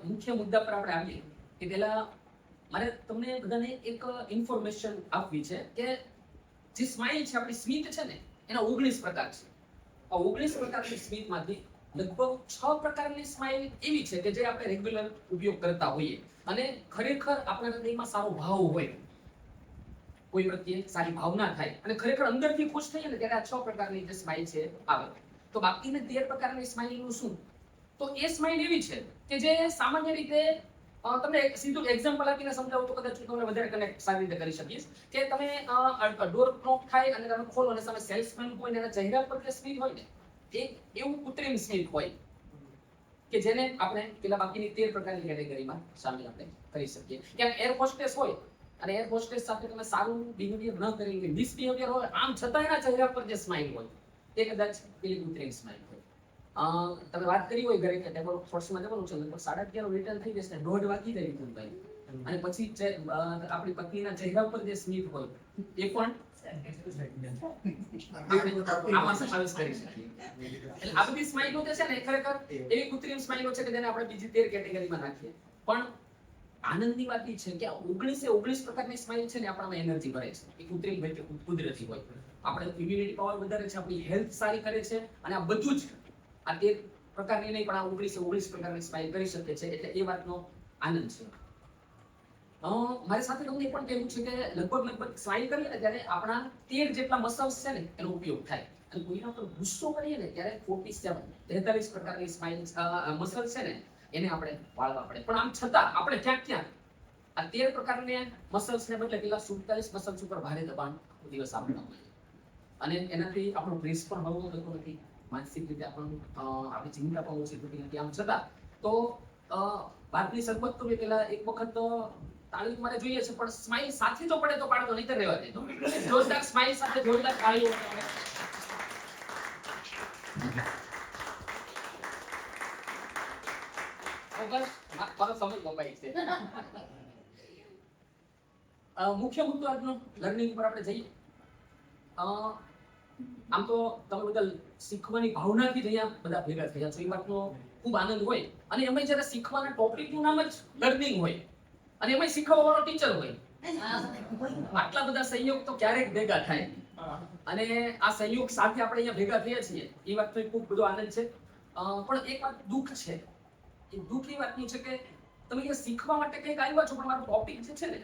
મુખ્ય મુદ્દા પર આપણે આવીએ કે પહેલા મારે તમને બધાને એક ઇન્ફોર્મેશન આપવી છે કે જે સ્માઇલ છે, આપણી સ્મિત છે ને, એના 19 પ્રકાર છે. આ 19 પ્રકારની સ્મિતમાંથી લગભગ 6 પ્રકારની સ્માઇલ એવી છે કે જે આપણે રેગ્યુલર ઉપયોગ કરતા હોઈએ અને ખરેખર આપણા હૃદયમાં સારો ભાવ હોય, કોઈ પ્રત્યે સારી ભાવના થાય અને ખરેખર અંદરથી ખુશ થઈએ ને ત્યારે આ 6 પ્રકારની જે સ્માઇલ છે આવે. તો બાકીની 13 પ્રકારની સ્માઇલનું શું? તો એ સ્માઇલ એવી છે કે જે સામાન્ય રીતે તમને સીધું એક્ઝામ્પલ આપીને સમજાવું તો કદાચ તમને વધારે કનેક્ટ સારી રીતે કરી શકીશ કે તમે ડોર નોક થાય અને તમે ખોલો અને સામે સેલ્સમેન હોય ને એના ચહેરા પર જે સ્મિત હોય ને, એ એવું કૃત્રિમ સ્મિત હોય કે જેને આપણે પેલા બાકીની 13 પ્રકારની કેટેગરીમાં સામેલ આપણે કરી શકીએ. ક્યાંક એર હોસ્ટેસ હોય અને એર હોસ્ટેસ સાથે તમે સારું બિહેવિયર ન કરી, મિસબિહેવિયર હોય, આમ છતાં એના ચહેરા પર જે સ્માઇલ હોય એ કદાચ પેલી કૃત્રિમ સ્માઇલ હોય. તમે વાત કરી હોય ઘરે કે ટેબલ ફોર્સમાં જવાનું છે, લગભગ 11:30 રિટર્ન થઈ જશે, 1:30 વાગી જાય વિપુલભાઈ, અને પછી આપણી પત્નીના ચહેરા પર જે સ્મિત હોય એ પણ આમાં સમાવેશ કરી શકીએ. એટલે આ બધી સ્માઇલો જે છે ને ખરેખર એવી કૃત્રિમ સ્માઇલો છે કે જેને આપણે બીજી 13 કેટેગરીમાં નાખીએ. પણ આનંદની વાત એ છે કે 19 પ્રકારની સ્માઇલ છે ને આપણામાં એનર્જી ભરે છે. એ કૃત્રિમ હોય કે કુદરતી હોય, આપણે ઇમ્યુનિટી પાવર વધારે છે, આપણી હેલ્થ સારી કરે છે, અને આ બધું જ આ 13 પ્રકારની નહીં પણ આ 19 પ્રકારની સ્માઇલ કરી શકે છે. એટલે એ વાતનો આનંદ છે. મારી સાથે તમને એ પણ કહેવું છે કે લગભગ સ્માઇલ કરીએ ને ત્યારે આપણા 13 જેટલા મસલ્સ છે ને એનો ઉપયોગ થાય, અને કોઈના પર ગુસ્સો કરીએ ને ત્યારે 43 પ્રકારની સ્માઇલ મસલ્સ છે ને એને આપણે વાળવા પડે. પણ આમ છતાં આપણે ક્યાંક આ 13 પ્રકારના મસલ્સને બદલે પેલા 47 મસલ્સ ઉપર ભારે દબાણ દિવસ આપણા હોય, અને એનાથી આપણો પ્રેસ પણ બહુ થતો નથી, માનસિક રીતે આપણી ચિંતા પણ ઓછી થતી નથી. આમ છતાં તો વાતની શરૂઆત તો પેલા એક વખત તાળી મારે જોઈએ છે, પણ સ્માઇલ સાથે જો પડે તો પાડતો, નહીં તો રહેવા દેતો. જોરદાર સ્માઇલ સાથે જોરદાર તાળીઓ. મારો સમય લંબાઈ છે. મુખ્ય મુદ્દો આજનો લર્નિંગ પર આપણે જઈએ. આમ તો તમે બધા શીખવાની ભાવનાથી અહીંયા બધા ભેગા થયા છો, એ વાતનો ખૂબ આનંદ હોય. અને એમાં જ્યારે શીખવાના ટોપિકનું નામ જ લર્નિંગ હોય અને એમાં શીખવવા વાળો ટીચર હોય, આટલા બધા સંયોગ તો ક્યારેક ભેગા થાય. અને આ સંયોગ સાથે આપણે અહીંયા ભેગા થયા છીએ એ વાતનો ખૂબ બધો આનંદ છે. પણ એક વાત દુઃખ છે. એ દુઃખ એ વાતનું છે કે તમે અહીંયા શીખવા માટે કંઈક આવ્યા છો, પણ મારો ટોપિક જે છે ને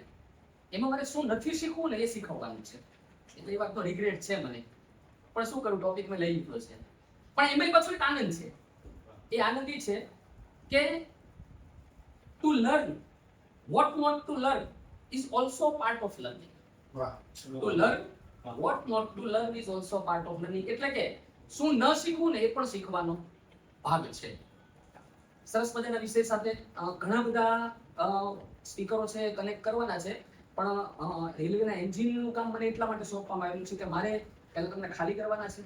એમાં મારે શું નથી શીખવું ને એ શીખવવાનું છે. એટલે એ વાતનો રિગ્રેટ છે મને, પણ શું કરું, ટોપિક મેં લઈ લીધો છે. પણ એમાં પાછું એક આનંદ છે. એ આનંદ એ છે કે to learn what not to learn is also part of learning. To learn what not to learn is also part of learning. એટલે કે શું ન શીખવું ને એ પણ શીખવાનો ભાગ છે. સરસ મજાના વિષય સાથે ઘણા બધા સ્પીકરો છે કનેક્ટ કરવાના છે, પણ રેલવેના એન્જિનિયરનું કામ મને એટલા માટે સોંપવામાં આવ્યું છે કે મારે પહેલા તમને ખાલી કરવાના છે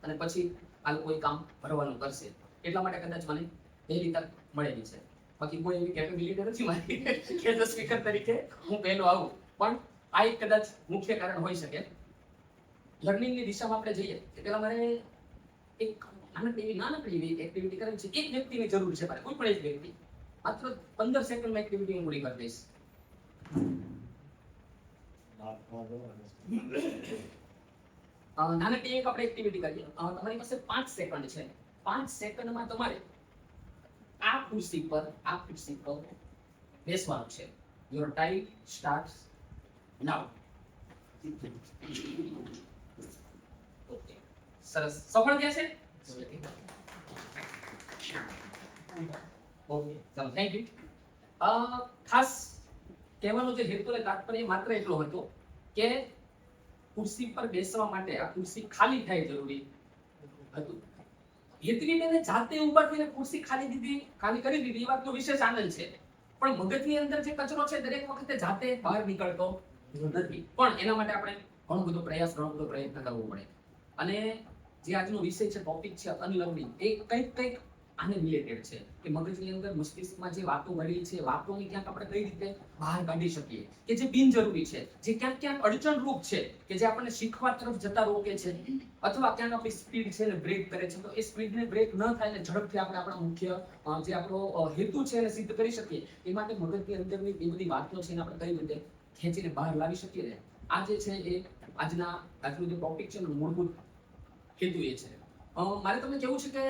અને પછી આ લોકો એ કામ ભરવાનું કરશે. એટલા માટે કદાચ મને પહેલી તક મળેલી છે. બાકી કોઈ એવી કેપેબિલિટી નથી મારી કે જો સ્પીકર તરીકે હું પહેલો આવું, પણ આ એક કદાચ મુખ્ય કારણ હોઈ શકે. લર્નિંગની દિશામાં આપણે જઈએ કે પહેલા મારે એક નાનકડી એવી એક્ટિવિટી કરવી છે. એક વ્યક્તિની જરૂર છે મારે, કોઈ પણ એક વ્યક્તિ. માત્ર 15 સેકન્ડમાં એક્ટિવિટી હું પૂરી કરી દઈશ. નાનકડી એક આપણે એક્ટિવિટી કરીએ. તમારી પાસે 5 સેકન્ડ છે. 5 સેકન્ડમાં તમારે આ ખુરશી પર બેસવાનું છે. Your time starts now. Okay, સરસ. સફળ થયા છે? ઓકે, ચાલો, થેન્ક યુ. ખાસ કહેવાનો જે હેતુ અને તાત્પર્ય માત્ર એટલો હતો કે ખુરશી પર બેસવા માટે આ ખુરશી ખાલી થાય જરૂરી હતું. હેતવીને જાતે ઊભા થઈને ખુરશી ખાલી કરી દીધી એ વાતનો વિશેષ આનંદ છે. પણ મગજની અંદર જે કચરો છે દરેક વખતે જાતે બહાર નીકળતો નથી. પણ એના માટે આપણે ઘણો બધો પ્રયત્ન કરવો પડે. અને જે આજનો વિષય છે, ટોપિક છે અનલર્નિંગ, એ કંઈક આને રિલેટેડ છે કે મગજની અંદર મસ્તિષ્કમાં જે વાતો ભરેલી છે વાતોને ક્યાંક આપણે કઈ રીતે બહાર કાઢી શકીએ કે જે બિનજરૂરી છે, જે ક્યાંક ક્યાંક અડચણરૂપ છે, કે જે આપણને શીખવા તરફ જતા રોકે છે, અથવા ક્યાંક આપણી સ્પીડ છે ને બ્રેક કરે છે. તો એ સ્પીડને બ્રેક ન થાય ને ઝડપથી આપણે આપણા મુખ્ય જે આપણો હેતુ છે એને સિદ્ધ કરી શકીએ એ માટે મગજની અંદરની એ બધી વાતો છે એને આપણે કઈ રીતે ખેંચીને બહાર લાવી શકીએ ને, આ જે છે એ આજનું જે ટોપિક છે એનો મૂળભૂત હેતુ એ છે. મારે તમને કેવું છે કે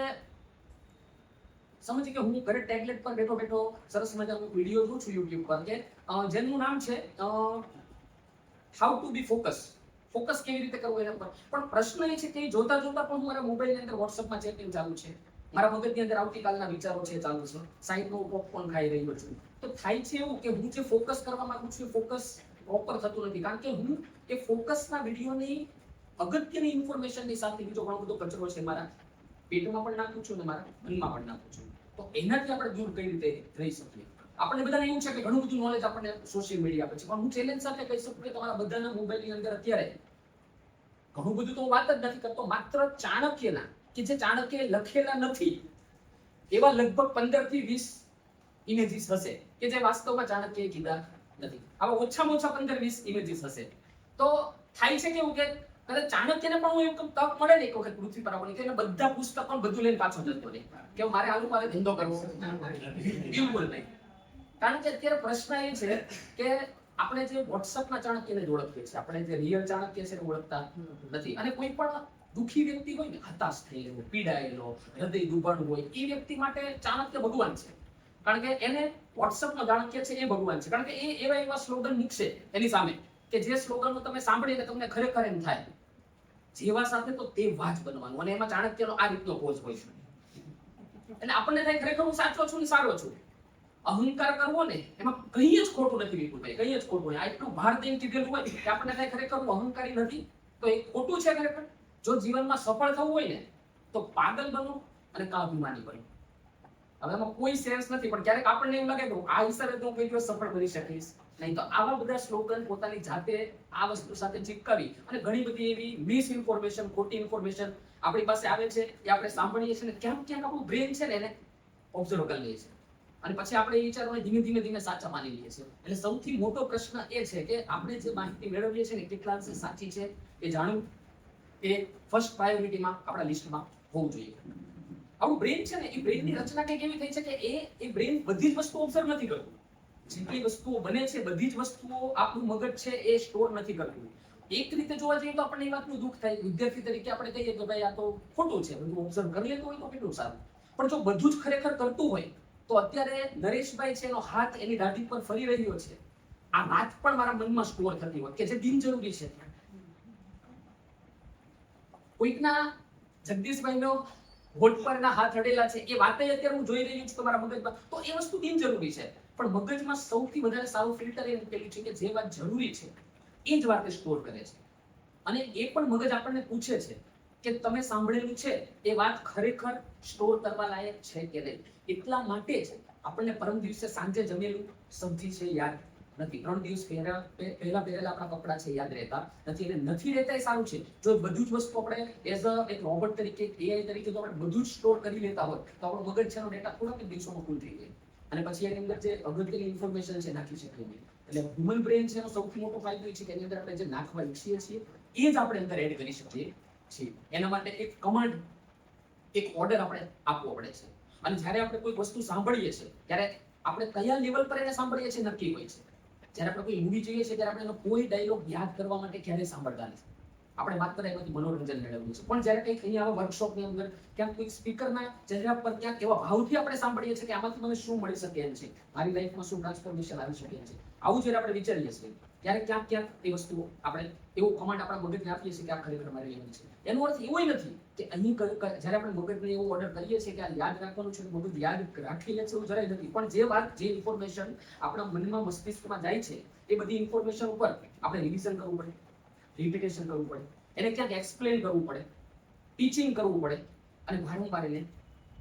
સમજી કે હું ઘરે ટેબ્લેટ પર બેઠો બેઠો સરસ મજાનો વિડીયો જોઉં છું YouTube પર કે જેનું નામ છે હાઉ ટુ બી ફોકસ કેવી રીતે કરવું એના પર. પણ પ્રશ્ન એ છે કે જોતા જોતા પણ મારા મોબાઈલની અંદર WhatsAppમાં ચેટિંગ ચાલુ છે, મારા મગજની અંદર આવતીકાલના વિચારો છે ચાલુ છે, સાઈડનું પોપકોર્ન ખાઈ રહ્યો છું. તો થાય છે એવું કે હું જે ફોકસ કરવા માંગુ છું ફોકસ પ્રોપર થતું નથી, કારણ કે હું એ ફોકસના વિડીયોની અગત્યની ઇન્ફોર્મેશનની સાથે બીજો ઘણો બધો કચરો છે મારા પેટમાં પણ નાખું છું અને મારા મનમાં પણ નાખું છું. તો એનાથી આપણે દૂર કઈ રીતે રહી શકીએ? આપણને બધાને એવું છે કે ઘણું બધું નોલેજ આપણને સોશિયલ મીડિયા પર છે, પણ હું ચેલેન્જ સાથે કહી શકું કે તમારા બધાના મોબાઈલની અંદર અત્યારે ઘણું બધું તો હું વાત જ નથી કરતો, માત્ર ચાણક્યના કે જે ચાણક્યએ લખેલા નથી એવા લગભગ 15 થી 20 ઇમેજીસ હશે કે જે વાસ્તવમાં ચાણક્યએ કીધા નથી. આવા ઓછામાં ઓછા 15-20 ઇમેજીસ હશે. તો થાય છે કેવું કે કદાચ ચાણક્યને પણ હું એક તક મળે ને એક વખત પૃથ્વી પર આવવાની, કે બધા પુસ્તકો બધું લઈને પાછો જતો રહે કે મારે આલુ મારે ધંધો કરવો, બિલકુલ નહીં. કારણ કે અત્યારે પ્રશ્ન એ છે કે આપણે જે WhatsAppના ચાણક્યને જ ઓળખીએ છીએ, આપણે જે રિયલ ચાણક્ય છે એને ઓળખતા નથી. અને કોઈ પણ દુઃખી વ્યક્તિ હોય ને, હતાશ થયેલો, પીડાયેલો, હૃદય દુભાણું હોય, એ વ્યક્તિ માટે ચાણક્ય ભગવાન છે. કારણ કે એને WhatsAppનો ચાણક્ય છે એ ભગવાન છે. કારણ કે એ એવા સ્લોગન મૂકશે એની સામે કે જે સ્લોગનો તમે સાંભળીને તમને ખરેખર એમ થાય જેવા સાથે તો તે વાત બનવાનું. અને એમાં ચાણક્યનો આ રીતનો પોઝ હોય છે. એટલે આપણને થાય ખરેખર હું સાચો છું ને સારો છું. અહંકાર કરવો ને એમાં કંઈ જ ખોટું નથી વિપુલભાઈ, કંઈ જ ખોટું નહીં. આટલું ભાર દઈને કીધેલું હોય કે આપણને થાય ખરેખર હું અહંકારી નથી, તો એ ખોટું છે ખરેખર. જો જીવનમાં સફળ થવું હોય ને તો પાગલ બનો અને કાભિમાની બનો. હવે એમાં કોઈ સેન્સ નથી, પણ ક્યારેક આપણને એવું લાગે કે આ હિસાબે તો હું કોઈ દિવસ સફળ બની શકીશ નહીં. તો આવા બધા સ્લોગન પોતાની જાતે આ વસ્તુ સાથે ચિપકાવી અને ઘણી બધી એવી મિસ ઇન્ફોર્મેશન, ખોટી ઇન્ફોર્મેશન આપણી પાસે આવે છે એ આપણે સાંભળીએ છીએ ને ક્યાંક ક્યાંક આપણું બ્રેન છે ને એને ઓબ્ઝર્વ કરી લઈએ છીએ અને પછી આપણે એ વિચારોને ધીમે ધીમે સાચા માની લઈએ છીએ. એટલે સૌથી મોટો પ્રશ્ન એ છે કે આપણે જે માહિતી મેળવીએ છીએ ને કેટલા અંશે સાચી છે એ જાણવું એ ફર્સ્ટ પ્રાયોરિટીમાં આપણા લિસ્ટમાં હોવું જોઈએ. આપણું બ્રેન છે ને એ બ્રેનની રચના કંઈક એવી થઈ છે કે એ બ્રેન બધી જ વસ્તુઓ ઓબ્ઝર્વ નથી કરતું. જેટલી વસ્તુઓ બને છે બધી જ વસ્તુઓ આપણું મગજ છે એ સ્ટોર નથી કરતું. એક રીતે જોવા જઈએ તો આપણને એ વાતનું દુઃખ થાય, વિદ્યાર્થી તરીકે આપણે કહીએ કે ભાઈ આ તો ખોટું છે, બધું ઓબ્ઝર્વ કરી લેતું હોય તો કેટલું સારું. પણ જો બધું જ ખરેખર કરતું હોય તો અત્યારે નરેશભાઈ છે એનો હાથ એની દાઢી પર ફરી રહ્યો છે, આ વાત પણ મારા મનમાં સ્ટોર થતી હોય કે જે બિનજરૂરી છે. કોઈકના જગદીશભાઈનો હોઠ પર એના હાથ અડેલા છે એ વાતે અત્યારે હું જોઈ રહ્યો છું તમારા મગજમાં, તો એ વસ્તુ બિનજરૂરી છે. પણ મગજમાં સૌથી વધારે સારું ફિલ્ટર એ મૂકેલું છે કે જે વાત જરૂરી છે એ જ વાતે સ્ટોર કરે છે. અને એ પણ મગજ આપણને પૂછે છે કે તમે સાંભળેલું છે એ વાત ખરેખર સ્ટોર કરવા લાયક છે કે નહીં. એટલા માટે જ આપણને પરમ દિવસે સાંજે જમેલું સબ્જી છે યાદ નથી, 3 દિવસ પહેલા પહેરેલા આપણા કપડા છે યાદ રહેતા નથી. એટલે નથી રહેતા એ સારું છે. જો બધું જ વસ્તુ આપણે એઝ અ એક રોબોટ તરીકે, AI તરીકે જો આપણે બધું જ સ્ટોર કરી લેતા હોય તો આપણો મગજ છે એનો ડેટા થોડાક જ દિવસોમાં ફૂલ થઈ જાય અને પછી એની અંદર જે અગત્યની ઇન્ફોર્મેશન છે નાખી શકીએ નહીં. એટલે હ્યુમન બ્રેન છે એનો સૌથી મોટો ફાયદો એ છે કે એની અંદર આપણે જે નાખવા ઈચ્છીએ છીએ એ જ આપણે અંદર એડ કરી શકીએ છીએ. એના માટે એક કમાન્ડ, એક ઓર્ડર આપણે આપવો પડે છે. અને જ્યારે આપણે કોઈ વસ્તુ સાંભળીએ છીએ ત્યારે આપણે કયા લેવલ પર એને સાંભળીએ છીએ નક્કી હોય છે. જ્યારે આપણે કોઈ મૂવી જોઈએ છીએ ત્યારે આપણે એનો કોઈ ડાયલોગ યાદ કરવા માટે ક્યારેય સાંભળતા નથી. આપણે માત્ર એમાંથી મનોરંજન મેળવ્યું છે. પણ જ્યારે કંઈક અહીંયા આવા વર્કશોપની અંદર ક્યાંક કોઈ સ્પીકરના ચહેરા પર ક્યાંક એવા ભાવથી આપણે સાંભળીએ છીએ કે આમાંથી મને શું મળી શકે એમ છે, મારી લાઈફમાં શું ટ્રાન્સફોર્મેશન આવી શકે એમ છે, આવું જ્યારે આપણે વિચારીએ છીએ ત્યારે ક્યાંક ક્યાંક એ વસ્તુ આપણે એવો કમાન્ડ આપણા મગજને આપીએ છીએ કે આ ખરેખર મારી લેવાની છે. એનો અર્થ એવો નથી કે અહીં જ્યારે આપણે મગજને એવો ઓર્ડર કરીએ છીએ કે આ યાદ રાખવાનું છે, મગજ યાદ રાખી લે છે, એવું જરાય નથી. પણ જે વાત, જે ઇન્ફોર્મેશન આપણા મનમાં, મસ્તિષ્કમાં જાય છે એ બધી ઇન્ફોર્મેશન ઉપર આપણે રિવિઝન કરવું પડે, રિપીટેશન કરવું પડે, એને ક્યાંક એક્સપ્લેન કરવું પડે, ટીચિંગ કરવું પડે અને વારંવાર એને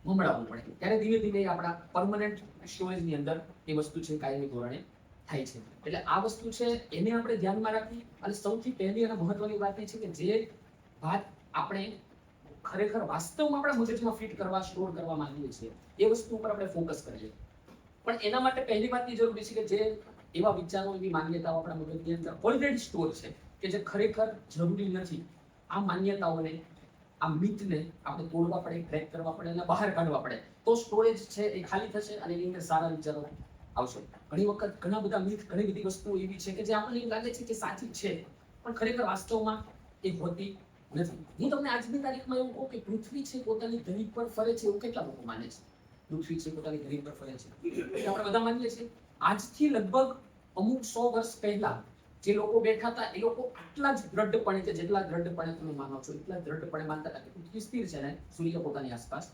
સંભળાવવું પડે. ત્યારે ધીમે ધીમે આપણા પરમનન્ટ સ્ટોરેજની અંદર એ વસ્તુ છે કાયમી ધોરણે થાય છે. એટલે આ વસ્તુ છે એને આપણે ધ્યાનમાં રાખી અને સૌથી પહેલી અને મહત્વની વાત એ છે કે જે વાત આપણે ખરેખર વાસ્તવમાં આપણા મગજમાં ફિટ કરવા, સ્ટોર કરવા માંગીએ છીએ એ વસ્તુ ઉપર આપણે ફોકસ કરીએ. પણ એના માટે પહેલી વાતની જરૂરી છે કે જે એવા વિચારો, એવી માન્યતાઓ આપણા મગજની અંદર ઓલરેડી સ્ટોર છે કે જે ખરેખર જરૂરી નથી, આ માન્યતાઓને, આ મિથને આપણે તોડવા પડે, ક્રેક કરવા પડે અને બહાર કાઢવા પડે, તો સ્ટોરેજ છે એ ખાલી થશે અને એની અંદર સારા વિચારો આવશે. ઘણી વખત ઘણા બધા મિથ, ઘણી બધી વસ્તુઓ એવી છે કે જે આપણને એવું લાગે છે કે સાચી છે, પણ ખરેખર વાસ્તવમાં એ હોતી નથી. હું તમને આજની તારીખમાં એવું કહું કે પૃથ્વી છે પોતાની ધરી પર ફરે છે એવું કેટલા લોકો માને છે? પૃથ્વી છે પોતાની ધરી પર ફરે છે આપણે બધા માનીએ છીએ. આજથી લગભગ અમુક 100 વર્ષ પહેલા જે લોકો બેઠા હતા એ લોકો આટલા જ દ્રઢપણે, કે જેટલા દ્રઢપણે તમે માનો છો એટલા દ્રઢપણે માનતા હતા કે પૃથ્વી સ્થિર છે ને સૂર્ય પોતાની આસપાસ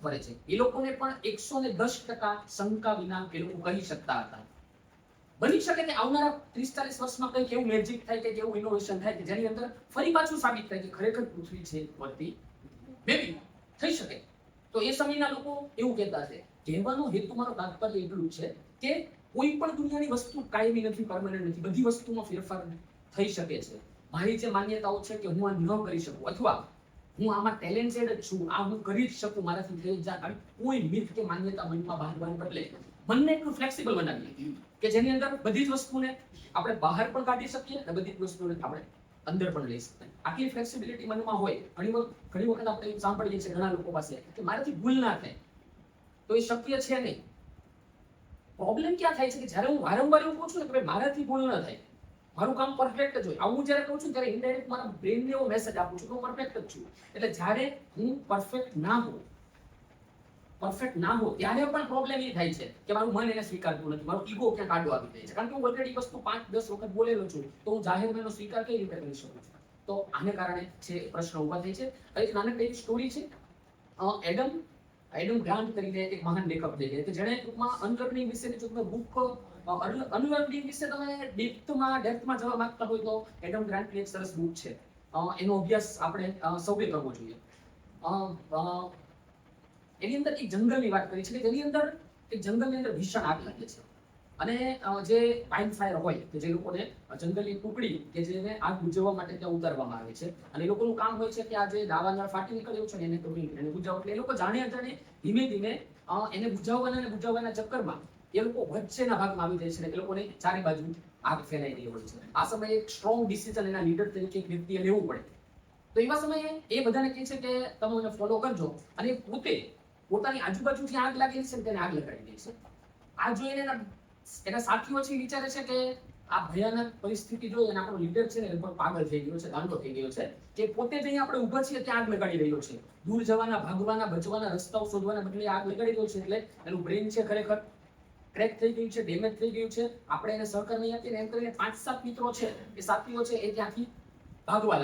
ફરે છે. એ લોકોને પણ 110% શંકા વિના એ લોકો કહી શકતા હતા. બની શકે કે આવનારા 30-40 વર્ષમાં કંઈક એવું મેજિક થાય કે એવું ઇનોવેશન થાય કે જેની અંદર ફરી પાછું સાબિત થાય કે ખરેખર પૃથ્વી છે ફરતી. બેબી થઈ શકે. તો એ સમયના લોકો એવું કહેતા છે. કહેવાનો હેતુ મારો તાત્પર્ય એટલું છે કે કોઈ પણ દુનિયાની વસ્તુ કાયમી નથી, પરમેનન્ટ નથી. બધી વસ્તુમાં ફેરફાર થઈ શકે છે. મારી જે માન્યતાઓ છે કે હું આ ન કરી શકું અથવા હું આમાં ટેલેન્ટેડ જ છું, આ હું કરી જ શકું, મારાથી થઈ જાય, આવી કોઈ મિથ કે માન્યતા મનમાં બાંધવાને બદલે મનને એટલું ફ્લેક્સિબલ બનાવીએ કે જેની અંદર બધી જ વસ્તુને આપણે બહાર પણ કાઢી શકીએ અને બધી જ વસ્તુને આપણે અંદર પણ લઈ શકીએ. આટલી ફ્લેક્સિબિલિટી મનમાં હોય. ઘણી વખત આપણે એવું સાંભળીએ છીએ ઘણા લોકો પાસે કે મારાથી ભૂલ ના થાય, તો એ શક્ય છે નહીં. પ્રોબ્લેમ ક્યાં થાય છે કે જ્યારે હું વારંવાર એવું કહું છું ને કે મારાથી ભૂલ ન થાય, મારું કામ પરફેક્ટ જ હોય, આવું જ્યારે કહું છું ત્યારે ઇનડાયરેક્ટ મારા બ્રેનને એવો મેસેજ આપું છું કે હું પરફેક્ટ જ છું. એટલે જ્યારે હું પરફેક્ટ ના હોઉં ત્યારે પણ પ્રોબ્લેમ એ થાય છે કે મારું મન એને સ્વીકારતું નથી, મારો ઈગો ક્યાંક આડો આવી જાય છે. કારણ કે હું ઓલરેડી વસ્તુ 5-10 વખત બોલેલો છું, તો હું જાહેરમાં એનો સ્વીકાર કઈ રીતે કરી શકું છું? તો આને કારણે છે પ્રશ્ન ઊભા થાય છે. એક નાનકડી સ્ટોરી છે. એડમ ગ્રાન્ટ કરીને એક મહાન લેખક છે કે જેણે ટૂંકમાં અનલર્નિંગ વિશેની ટૂંકમાં બુક, અનલર્નિંગ વિશે તમે ડેપ્થમાં જવા માંગતા હોય તો એડમ ગ્રાન્ટની એક સરસ બુક છે. એનો અભ્યાસ આપણે સૌએ કરવો જોઈએ. એની અંદર એક જંગલની વાત કરી છે કે જેની અંદર એક જંગલની અંદર ભીષણ આગ લાગે છે અને જે પાઇન ફાયર હોય કે જે લોકોને જંગલની ટુકડી કે જેને આગ બુઝાવવા માટે ત્યાં ઉતારવામાં આવે છે અને એ લોકોનું કામ હોય છે કે આ જે દાવાનળ ફાટી નીકળ્યું છે ને એને બુઝાવો. એટલે એ લોકો જાણે અજાણે ધીમે ધીમે એને બુઝાવવાના ચક્કરમાં એ લોકો વચ્ચેના ભાગમાં આવી જાય છે અને એ લોકોને ચારે બાજુ આગ ફેલાઈ રહી હોય છે. આ સમયે એક સ્ટ્રોંગ ડિસિઝન એના લીડર તરીકે એક વ્યક્તિએ લેવું પડે. તો એવા સમયે એ બધાને કહે છે કે તમે મને ફોલો કરજો અને પોતે પોતાની આજુબાજુથી આગ લાગેલી છે તેને આગ લગાડી દે છે. આ જોઈને એના સાથીઓ છે વિચારે છે કે આ ભયાનક પરિસ્થિતિ જોઈ અને આપણો લીડર છે ને લગભગ પાગલ થઈ ગયો છે, ગાંડો થઈ ગયો છે કે પોતે જ અહીંયા આપણે ઊભા છીએ ત્યાં આગ લગાડી રહ્યો છે. દૂર જવાના, ભાગવાના, બચવાના રસ્તાઓ શોધવાના બદલે આગ લગાડી રહ્યો છે. એટલે એનું બ્રેન છે ખરેખર ક્રેક થઈ ગયું છે, ડેમેજ થઈ ગયું છે. આપણે એને સહકાર નહીં આપીએ એમ કરીને 5-7 મિત્રો છે, એ સાથીઓ છે એ ત્યાંથી ભાગવા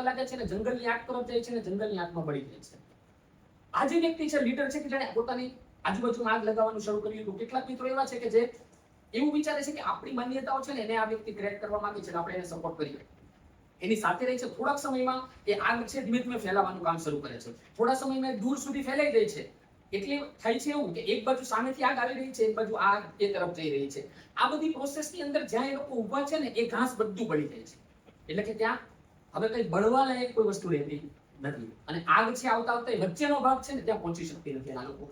લાગે છે ને જંગલની આગ તરફ જાય છે ને જંગલની આગમાં બળી જાય છે. આ જે વ્યક્તિ છે લીડર છે કે જેણે પોતાની આજુબાજુમાં આગ લગાવવાનું શરૂ કર્યું હતું. કેટલાક મિત્રો એવા છે કે જે એવું વિચારે છે કે આપણી માન્યતાઓ છે ને એને આ વ્યક્તિ ક્રેક કરવા માંગે છે, આપણે એને સપોર્ટ કરીએ, એની સાથે રહી છે. થોડાક સમયમાં એ આગ છે ધીમે ધીમે ફેલાવાનું કામ શરૂ કરે છે. થોડા સમયમાં દૂર સુધી ફેલાઈ જાય છે. એટલે થાય છે એવું કે એક બાજુ સામેથી આગ આવી રહી છે, એક બાજુ આગ એ તરફ જઈ રહી છે. આ બધી પ્રોસેસની અંદર જ્યાં એ લોકો ઊભા છે ને એ ઘાસ બધું બળી જાય છે. એટલે કે ત્યાં હવે કઈ બળવા લાયક કોઈ વસ્તુ રહેતી નથી અને આગ છે આવતા વચ્ચેનો ભાગ છે ને ત્યાં પહોંચી શકતી નથી. આ લોકો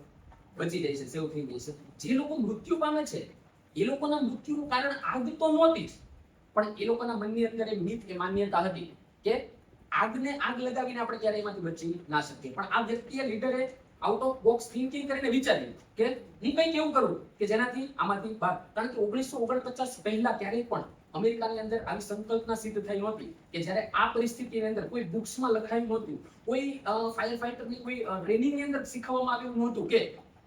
બચી જાય છે, સેવ થઈ જાય છે. જે લોકો મૃત્યુ પામે છે એ લોકોના મૃત્યુનું કારણ આગ તો નહોતી જ, પણ એ લોકોના મનની અંદર એક મિથ કે માન્યતા હતી કે આગને આગ લગાવીને આપણે ક્યારે એમાંથી બચી ના શકીએ. પણ આ વ્યક્તિએ, લીડરે આઉટ ઓફ બોક્સ થિંકિંગ કરીને વિચાર્યું કે હું કંઈક એવું કરું કે જેનાથી આમાંથી બહાર. કારણ કે 1949 પહેલા ક્યારેય પણ અમેરિકાની અંદર આવી સંકલ્પના સિદ્ધ થઈ નહોતી કે જ્યારે આ પરિસ્થિતિની અંદર કોઈ બુક્સમાં લખાયું નહોતું, કોઈ ફાયર ફાઈટરની કોઈ ટ્રેનિંગની અંદર શીખવવામાં આવ્યું નહોતું કે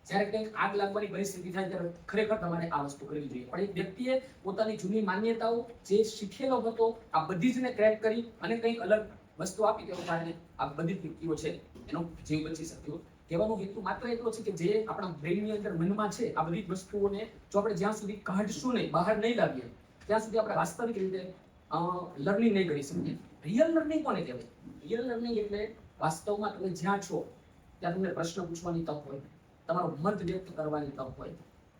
જ્યારે કંઈક આગ લાગવાની પરિસ્થિતિ થાય ત્યારે ખરેખર તમારે આ વસ્તુ કરવી જોઈએ. પણ એક વ્યક્તિએ પોતાની જૂની માન્યતાઓ જે શીખેલો હતો આ બધી જને ક્રેક કરી અને કંઈક અલગ વસ્તુ આપી તેના કારણે આ બધી વ્યક્તિઓ છે એનો જીવ બચી શક્યો. કહેવાનો હેતુ માત્ર એટલો છે કે જે આપણા બ્રેનની અંદર મનમાં છે આ બધી વસ્તુઓને જો આપણે જ્યાં સુધી કાઢશું નહીં, બહાર નહીં લાવીએ ત્યાં સુધી આપણે વાસ્તવિક રીતે લર્નિંગ નહીં કરી શકીએ. રિયલ લર્નિંગ કોને કહેવાય? રિયલ લર્નિંગ એટલે વાસ્તવમાં તમે જ્યાં છો ત્યાં તમને પ્રશ્ન પૂછવાની તક હોય, તમારો મત વ્યક્ત કરવાની તક હોય,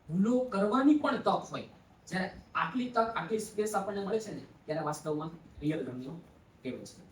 ભૂલો કરવાની પણ તક હોય. જ્યારે આટલી તક, આટલી સ્પેસ આપણને મળે છે ને ત્યારે વાસ્તવમાં રિયલ લર્નિંગ કહેવાય છે.